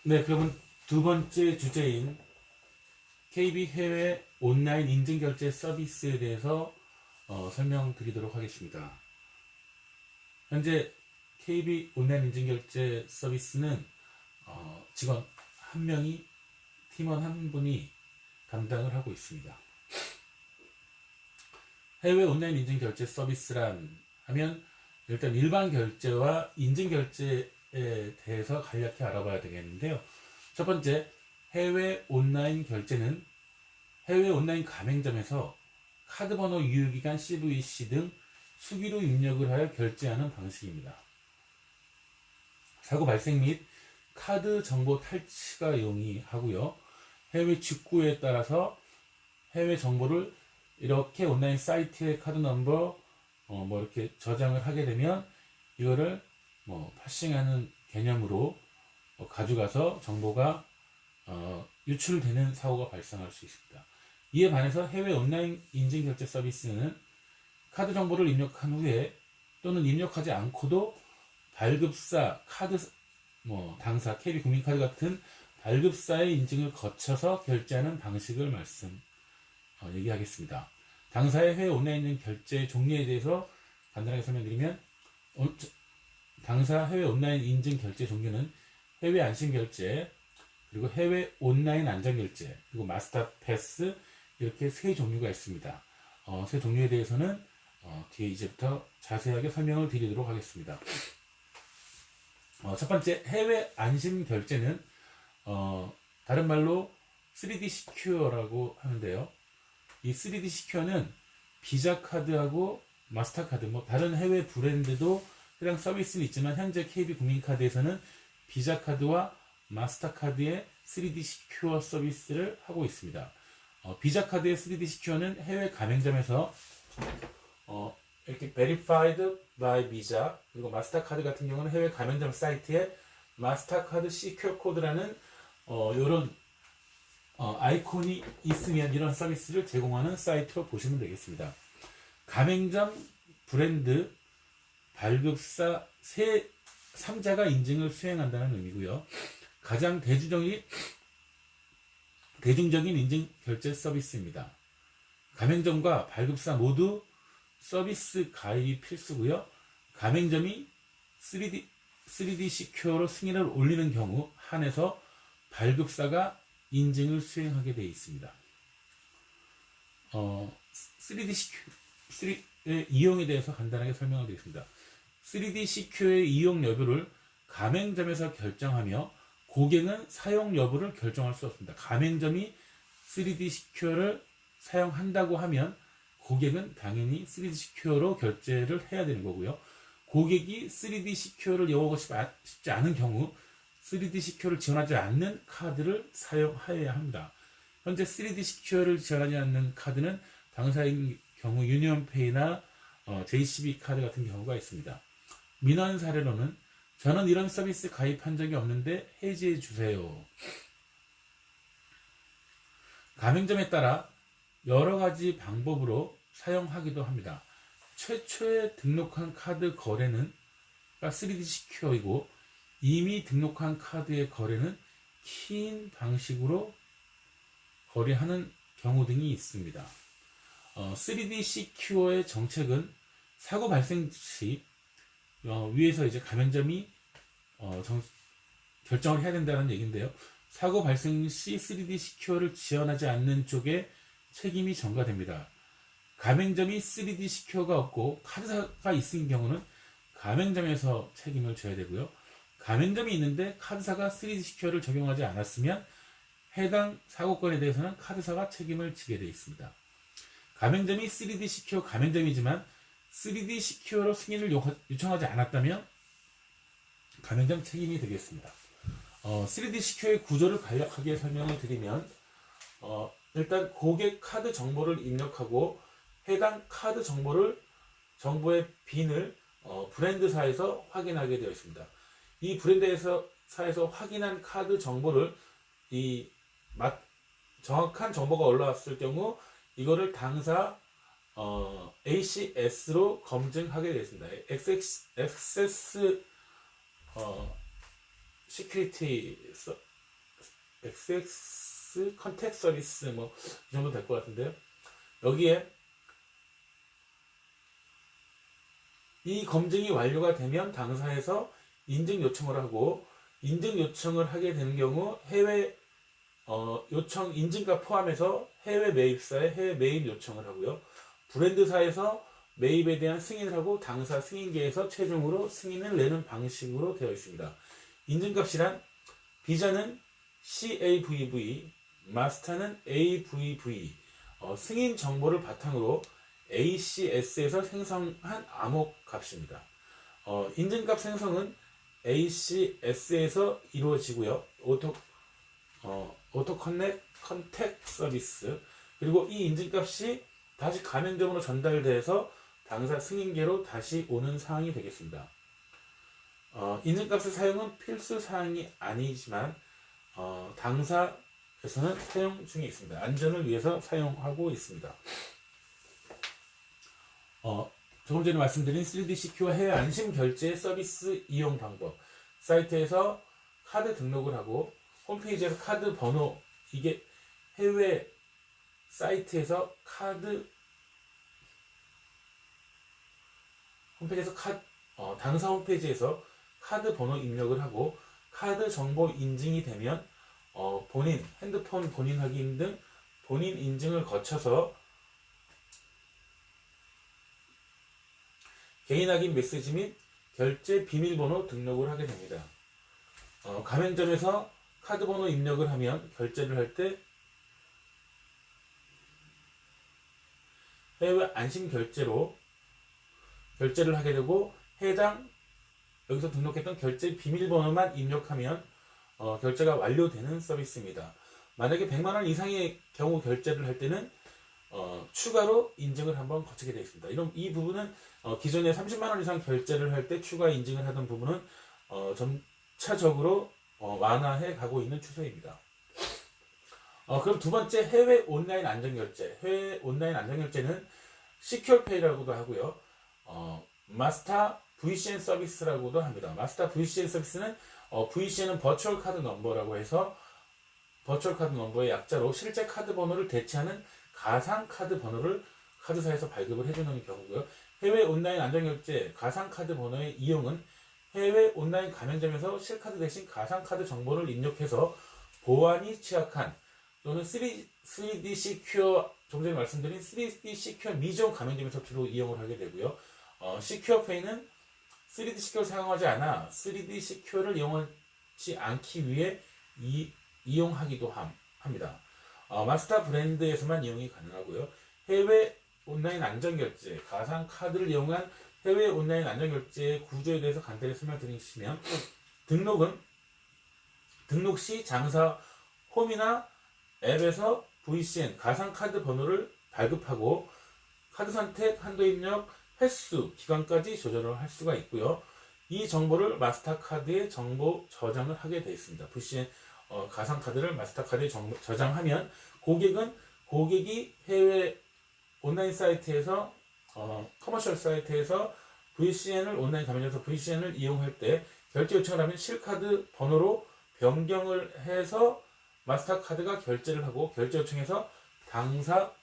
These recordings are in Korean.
네, 그러면 두 번째 주제인 KB 해외 온라인 인증결제 서비스에 대해서 설명드리도록 하겠습니다. 현재 KB 온라인 인증결제 서비스는 직원 한 명이, 팀원 한 분이 담당을 하고 있습니다. 해외 온라인 인증결제 서비스란 하면 일단 일반 결제와 인증결제에 대해서 간략히 알아봐야 되겠는데요. 첫 번째, 해외 온라인 결제는 해외 온라인 가맹점에서 카드번호 유효기간 CVC 등 수기로 입력을 하여 결제하는 방식입니다. 사고 발생 및 카드 정보 탈취가 용이하고요. 해외 직구에 따라서 해외 정보를 이렇게 온라인 사이트에 카드 넘버 이렇게 저장을 하게 되면 이거를 파싱하는 개념으로 가져가서 정보가 유출되는 사고가 발생할 수 있습니다. 이에 반해서 해외 온라인 인증결제 서비스는 카드 정보를 입력한 후에 또는 입력하지 않고도 발급사, 카드 당사, KB 국민카드 같은 발급사의 인증을 거쳐서 결제하는 방식을 얘기하겠습니다. 당사의 해외 온라인 인증 결제 종류에 대해서 간단하게 설명드리면 당사 해외 온라인 인증 결제 종류는 해외 안심 결제, 그리고 해외 온라인 안전 결제, 그리고 마스터 패스 이렇게 세 종류가 있습니다. 세 종류에 대해서는 뒤에 이제부터 자세하게 설명을 드리도록 하겠습니다. 첫 번째, 해외 안심 결제는 다른 말로 3D 시큐어라고 하는데요. 이 3D 시큐어는 비자 카드하고 마스터카드, 다른 해외 브랜드도 해당 서비스는 있지만 현재 KB 국민카드에서는 비자 카드와 마스터카드의 3D 시큐어 서비스를 하고 있습니다. 비자 카드의 3D 시큐어는 해외 가맹점에서 이렇게 verified by Visa, 그리고 마스터카드 같은 경우는 해외 가맹점 사이트에 마스터카드 시큐어 코드라는 이런 아이콘이 있으면 이런 서비스를 제공하는 사이트로 보시면 되겠습니다. 가맹점, 브랜드, 발급사 3자가 인증을 수행한다는 의미고요. 가장 대중적인 인증 결제 서비스입니다. 가맹점과 발급사 모두 서비스 가입이 필수고요. 가맹점이 3D 시큐어로 승인을 올리는 경우 한해서 발급사가 인증을 수행하게 되어 있습니다. 3D 시큐어의 이용에 대해서 간단하게 설명을 드리겠습니다. 3D 시큐어의 이용 여부를 가맹점에서 결정하며 고객은 사용 여부를 결정할 수 없습니다. 가맹점이 3D 시큐어를 사용한다고 하면 고객은 당연히 3D 시큐어로 결제를 해야 되는 거고요. 고객이 3D 시큐어를 이용하고 싶지 않은 경우 3D 시큐어를 지원하지 않는 카드를 사용해야 합니다. 현재 3D 시큐어를 지원하지 않는 카드는 당사의 경우 유니온페이나 JCB 카드 같은 경우가 있습니다. 민원 사례로는 저는 이런 서비스 가입한 적이 없는데 해지해 주세요. 가맹점에 따라 여러 가지 방법으로 사용하기도 합니다. 최초에 등록한 카드 거래는 3D 시큐어이고 이미 등록한 카드의 거래는 키인 방식으로 거래하는 경우 등이 있습니다. 3D 시큐어의 정책은 사고 발생 시 위에서 이제 가맹점이 결정을 해야 된다는 얘기인데요. 사고 발생 시 3D 시큐어를 지원하지 않는 쪽에 책임이 전가됩니다. 가맹점이 3D 시큐어가 없고 카드사가 있는 경우는 가맹점에서 책임을 져야 되고요. 가맹점이 있는데 카드사가 3D 시큐어를 적용하지 않았으면 해당 사고건에 대해서는 카드사가 책임을 지게 되어 있습니다. 가맹점이 3D 시큐어 가맹점이지만 3D 시큐어로 승인을 요청하지 않았다면 가맹점 책임이 되겠습니다. 3D 시큐어의 구조를 간략하게 설명을 드리면 일단 고객 카드 정보를 입력하고 해당 카드 정보의 빈을 브랜드사에서 확인하게 되어 있습니다. 이 브랜드사에서 확인한 카드 정보를 정확한 정보가 올라왔을 경우 이거를 당사 ACS로 검증하게 되겠습니다. Access Security XX 컨택 서비스 뭐 이 정도 될 것 같은데요. 여기에 이 검증이 완료가 되면 당사에서 인증 요청을 하고, 인증 요청을 하게 되는 경우 해외 요청 인증과 포함해서 해외 매입사에 해외 매입 요청을 하고요. 브랜드사에서 매입에 대한 승인을 하고 당사 승인계에서 최종으로 승인을 내는 방식으로 되어 있습니다. 인증값이란 비자는 CAVV, 마스터는 AVV, 승인 정보를 바탕으로 ACS에서 생성한 암호값입니다. 인증값 생성은 ACS에서 이루어지고요. 오토 컨택 서비스, 그리고 이 인증값이 다시 가맹점으로 전달돼서 당사 승인계로 다시 오는 사항이 되겠습니다. 인증값의 사용은 필수 사항이 아니지만 당사에서는 사용 중에 있습니다. 안전을 위해서 사용하고 있습니다. 조금 전에 말씀드린 3D CQ 해외 안심 결제 서비스 이용 방법, 사이트에서 카드 등록을 하고 홈페이지에서 카드 번호, 이게 해외 사이트에서 당사 홈페이지에서 카드 번호 입력을 하고 카드 정보 인증이 되면 핸드폰 본인 확인 등 본인 인증을 거쳐서 개인 확인 메시지 및 결제 비밀번호 등록을 하게 됩니다. 가맹점에서 카드 번호 입력을 하면 결제를 할 때 해외 안심 결제로 결제를 하게 되고, 해당 여기서 등록했던 결제 비밀번호만 입력하면 결제가 완료되는 서비스입니다. 만약에 100만원 이상의 경우 결제를 할 때는 추가로 인증을 한번 거치게 되어 있습니다. 이 부분은 기존에 30만원 이상 결제를 할 때 추가 인증을 하던 부분은 점차적으로 완화해 가고 있는 추세입니다. 그럼 두 번째, 해외 온라인 안전결제. 해외 온라인 안전결제는 시큐어페이라고도 하고요. 마스터 VCN 서비스라고도 합니다. 마스터 VCN 서비스는 VCN은 버추얼 카드 넘버라고 해서 버추얼 카드 넘버의 약자로 실제 카드 번호를 대체하는 가상 카드 번호를 카드사에서 발급을 해주는 경우고요. 해외 온라인 안전결제 가상 카드 번호의 이용은 해외 온라인 가맹점에서 실카드 대신 가상 카드 정보를 입력해서 보안이 취약한 또는 3D 시큐어, 조금 전에 말씀드린 3D 시큐어 미정 가맹점에서 주로 이용을 하게 되고요. 시큐어페이는 3D 시큐어를 사용하지 않아 3D 시큐어를 이용하지 않기 위해 이용하기도 합니다. 마스터 브랜드에서만 이용이 가능하고요. 해외 온라인 안전결제, 가상 카드를 이용한 해외 온라인 안전결제의 구조에 대해서 간단히 설명드리시면, 등록 시 장사 홈이나 앱에서 VCN 가상 카드 번호를 발급하고 카드 선택, 한도 입력, 횟수, 기간까지 조절을 할 수가 있고요. 이 정보를 마스터카드에 정보 저장을 하게 되어 있습니다. VCN 가상 카드를 마스터카드에 저장하면 고객이 해외 온라인 사이트에서 커머셜 사이트에서 VCN을 온라인 가맹점에서 VCN을 이용할 때 결제 요청을 하면 실카드 번호로 변경을 해서 마스터카드가 결제를 하고 결제 요청해서 당사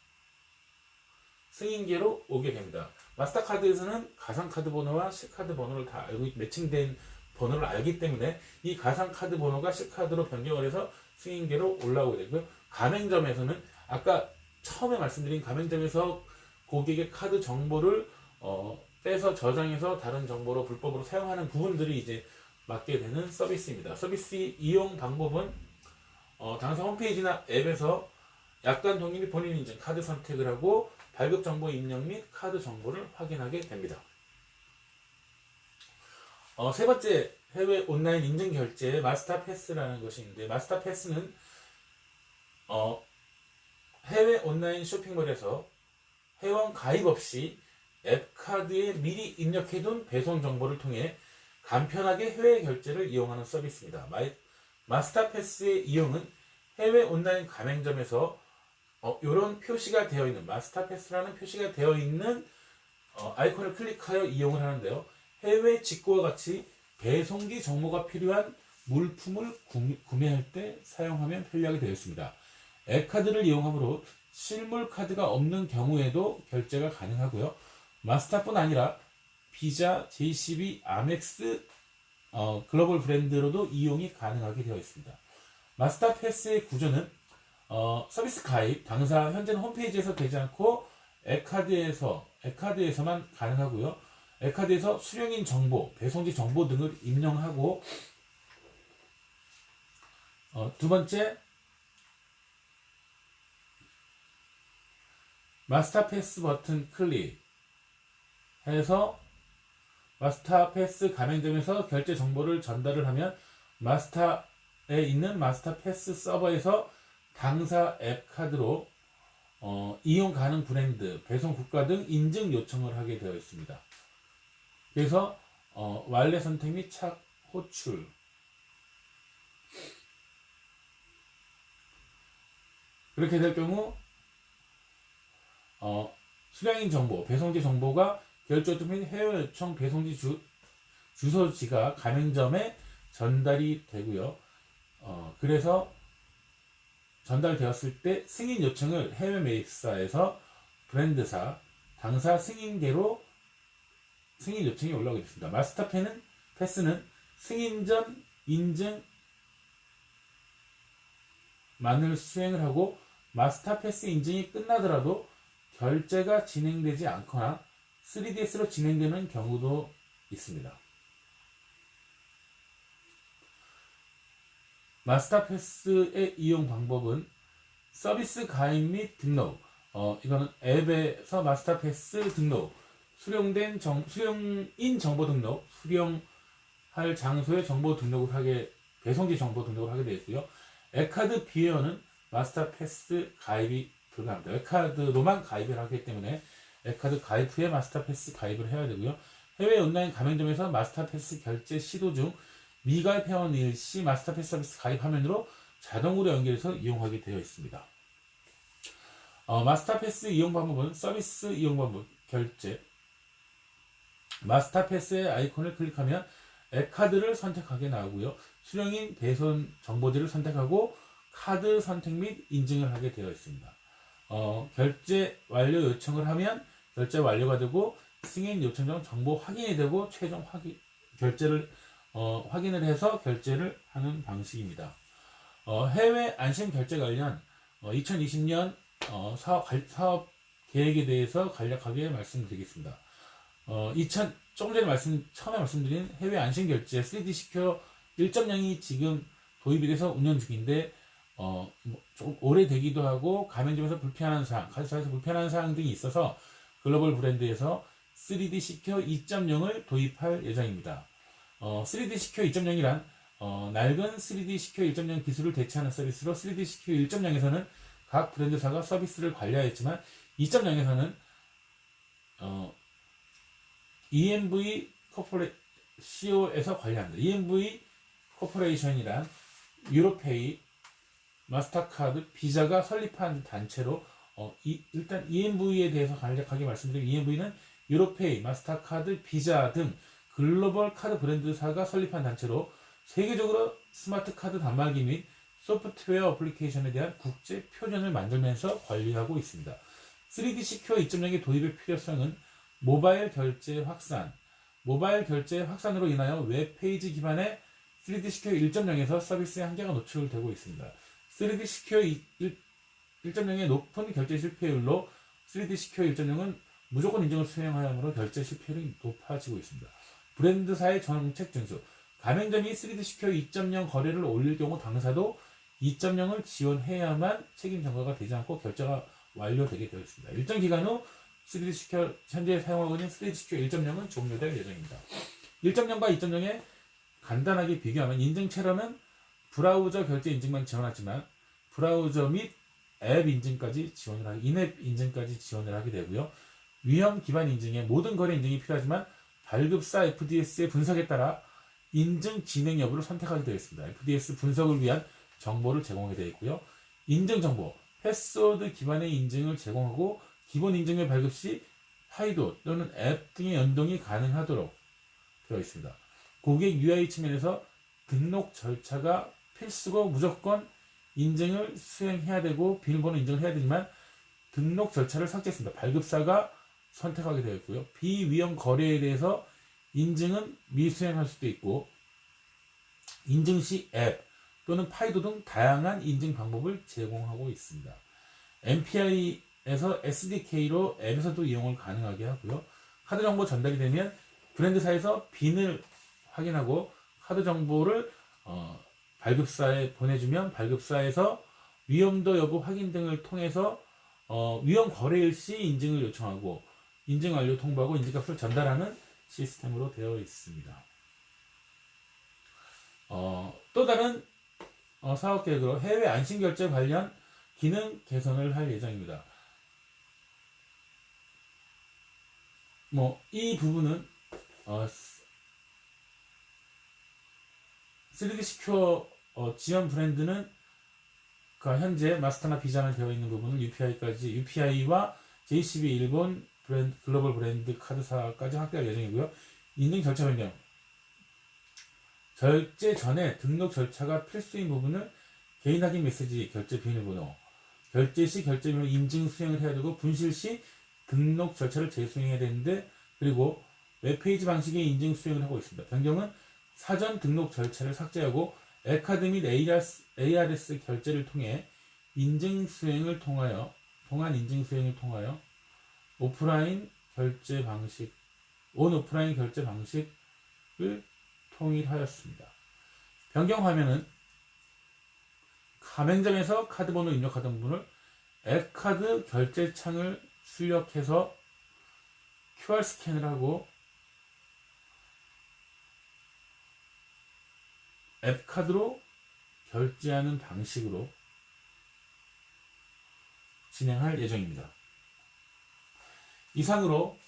승인계로 오게 됩니다. 마스터카드에서는 가상카드 번호와 실카드 번호를 다 알고 매칭된 번호를 알기 때문에 이 가상카드 번호가 실카드로 변경을 해서 승인계로 올라오게 되고요. 가맹점에서는 아까 처음에 말씀드린 가맹점에서 고객의 카드 정보를 빼서 저장해서 다른 정보로 불법으로 사용하는 부분들이 이제 맡게 되는 서비스입니다. 서비스 이용 방법은 당사 홈페이지나 앱에서 약관 동의 및 본인 인증, 카드 선택을 하고 발급 정보 입력 및 카드 정보를 확인하게 됩니다. 세 번째, 해외 온라인 인증 결제 마스터 패스라는 것이 있는데, 마스터 패스는 해외 온라인 쇼핑몰에서 회원 가입 없이 앱 카드에 미리 입력해둔 배송 정보를 통해 간편하게 해외 결제를 이용하는 서비스입니다. 마스터 패스의 이용은 해외 온라인 가맹점에서 이런 표시가 되어 있는 마스터 패스라는 표시가 되어 있는 아이콘을 클릭하여 이용을 하는데요. 해외 직구와 같이 배송기 정보가 필요한 물품을 구매할 때 사용하면 편리하게 되어 있습니다. 앱카드를 이용하므로 실물 카드가 없는 경우에도 결제가 가능하고요. 마스터뿐 아니라 비자, JCB, 아멕스 글로벌 브랜드로도 이용이 가능하게 되어 있습니다. 마스터 패스의 구조는 서비스 가입, 당사 현재는 홈페이지에서 되지 않고 앱카드에서만 가능하고요. 앱카드에서 수령인 정보, 배송지 정보 등을 입력하고 두 번째, 마스터 패스 버튼 클릭해서 마스터 패스 가맹점에서 결제 정보를 전달을 하면 마스터에 있는 마스터 패스 서버에서 당사 앱 카드로 이용 가능 브랜드, 배송 국가 등 인증 요청을 하게 되어 있습니다. 그래서 완례 선택 및 착 호출, 그렇게 될 경우 수량인 정보, 배송지 정보가 결제 및 해외 요청 배송지 주소지가 가맹점에 전달이 되고요. 그래서 전달되었을 때 승인 요청을 해외 매입사에서 브랜드사, 당사 승인계로 승인 요청이 올라오게 됐습니다. 마스터 패스는 승인 전 인증만을 수행을 하고 마스터 패스 인증이 끝나더라도 결제가 진행되지 않거나 3DS로 진행되는 경우도 있습니다. 마스터 패스의 이용 방법은 서비스 가입 및 등록, 이거는 앱에서 마스터 패스 등록, 수령인 정보 등록, 수령할 장소의 정보 등록을 배송지 정보 등록을 하게 되어 있고요. 앱카드 비회원은 마스터 패스 가입이 불가합니다. 앱카드로만 가입을 하기 때문에 앱카드 가입 후에 마스터 패스 가입을 해야 되고요. 해외 온라인 가맹점에서 마스터 패스 결제 시도 중 미가입 회원일 시 마스터 패스 서비스 가입 화면으로 자동으로 연결해서 이용하게 되어 있습니다. 마스터 패스 이용 방법은 서비스 이용 방법, 결제, 마스터 패스의 아이콘을 클릭하면 앱카드를 선택하게 나오고요. 수령인 배송 정보지를 선택하고 카드 선택 및 인증을 하게 되어 있습니다. 결제 완료 요청을 하면 결제 완료가 되고 승인 요청 중 정보 확인이 되고 최종 결제를 확인을 해서 결제를 하는 방식입니다. 해외 안심 결제 관련 2020년 사업 계획에 대해서 간략하게 말씀드리겠습니다. 조금 전에 처음에 말씀드린 해외 안심 결제 3D 시큐어 1.0이 지금 도입이 돼서 운영 중인데 좀 오래되기도 하고 가맹점에서 불편한 사항, 카드사에서 불편한 사항 등이 있어서 글로벌 브랜드에서 3D 시큐어 2.0을 도입할 예정입니다. 3D 시큐어 2.0이란 낡은 3D 시큐어 1.0 기술을 대체하는 서비스로 3D 시큐어 1.0에서는 각 브랜드사가 서비스를 관리하였지만 2.0에서는 EMV CO에서 관리합니다. EMV 코퍼레이션이란 유로페이, 마스터카드, 비자가 설립한 단체로 일단 EMV에 대해서 간략하게 말씀드리면 EMV는 유로페이, 마스터카드, 비자 등 글로벌 카드 브랜드사가 설립한 단체로 세계적으로 스마트 카드 단말기 및 소프트웨어 어플리케이션에 대한 국제 표준을 만들면서 관리하고 있습니다. 3D 시큐어 2.0의 도입의 필요성은 모바일 결제 확산으로 인하여 웹페이지 기반의 3D 시큐어 1.0에서 서비스의 한계가 노출되고 있습니다. 3D 시큐어 1.0의 높은 결제 실패율로 3D 시큐어 1.0은 무조건 인증을 수행하므로 결제 실패율이 높아지고 있습니다. 브랜드사의 정책 준수, 가맹점이 3D 시큐어 2.0 거래를 올릴 경우 당사도 2.0을 지원해야만 책임 전가가 되지 않고 결제가 완료되게 되어 있습니다. 일정 기간 후 3D 시큐어 현재 사용하고 있는 3D 시큐어 1.0은 종료될 예정입니다. 1.0과 2.0에 간단하게 비교하면 인증체로는 브라우저 결제 인증만 지원하지만 브라우저 및 앱 인증까지 인앱 인증까지 지원을 하게 되고요. 위험 기반 인증에 모든 거래 인증이 필요하지만 발급사 FDS의 분석에 따라 인증 진행 여부를 선택하게 되어 있습니다. FDS 분석을 위한 정보를 제공하게 되어 있고요. 인증 정보, 패스워드 기반의 인증을 제공하고 기본 인증을 발급 시 하이도 또는 앱 등의 연동이 가능하도록 되어 있습니다. 고객 UI 측면에서 등록 절차가 필수고 무조건 인증을 수행해야 되고 비밀번호 인증을 해야 되지만 등록 절차를 삭제했습니다. 발급사가 선택하게 되어 있고요. 비위험 거래에 대해서 인증은 미수행할 수도 있고 인증 시 앱 또는 파이도 등 다양한 인증 방법을 제공하고 있습니다. MPI에서 SDK로 앱에서도 이용을 가능하게 하고요. 카드 정보 전달이 되면 브랜드사에서 빈을 확인하고 카드 정보를 발급사에 보내주면 발급사에서 위험도 여부 확인 등을 통해서 위험 거래일 시 인증을 요청하고 인증 완료 통보하고 인증값을 전달하는 시스템으로 되어 있습니다. 또 다른 사업 계획으로 해외 안심결제 관련 기능 개선을 할 예정입니다. 이 부분은 3D 시큐어 지원 브랜드는 현재 마스터나 비자나 되어 있는 부분을 UPI와 JCB 일본 글로벌 브랜드 카드사까지 확대할 예정이고요. 인증 절차 변경. 결제 전에 등록 절차가 필수인 부분을 개인 확인 메시지, 결제 비밀번호, 결제 시 결제 비밀번호 인증 수행을 해야 되고 분실 시 등록 절차를 재수행해야 되는데 그리고 웹페이지 방식의 인증 수행을 하고 있습니다. 변경은 사전 등록 절차를 삭제하고 에카드 및 ARS 결제를 통해 인증 수행을 통하여 오프라인 결제 방식, 오프라인 결제 방식을 통일하였습니다. 변경 화면은 가맹점에서 카드 번호 입력하던 부분을 앱카드 결제 창을 출력해서 QR 스캔을 하고 앱카드로 결제하는 방식으로 진행할 예정입니다. 이상으로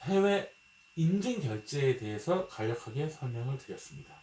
해외 인증 결제에 대해서 간략하게 설명을 드렸습니다.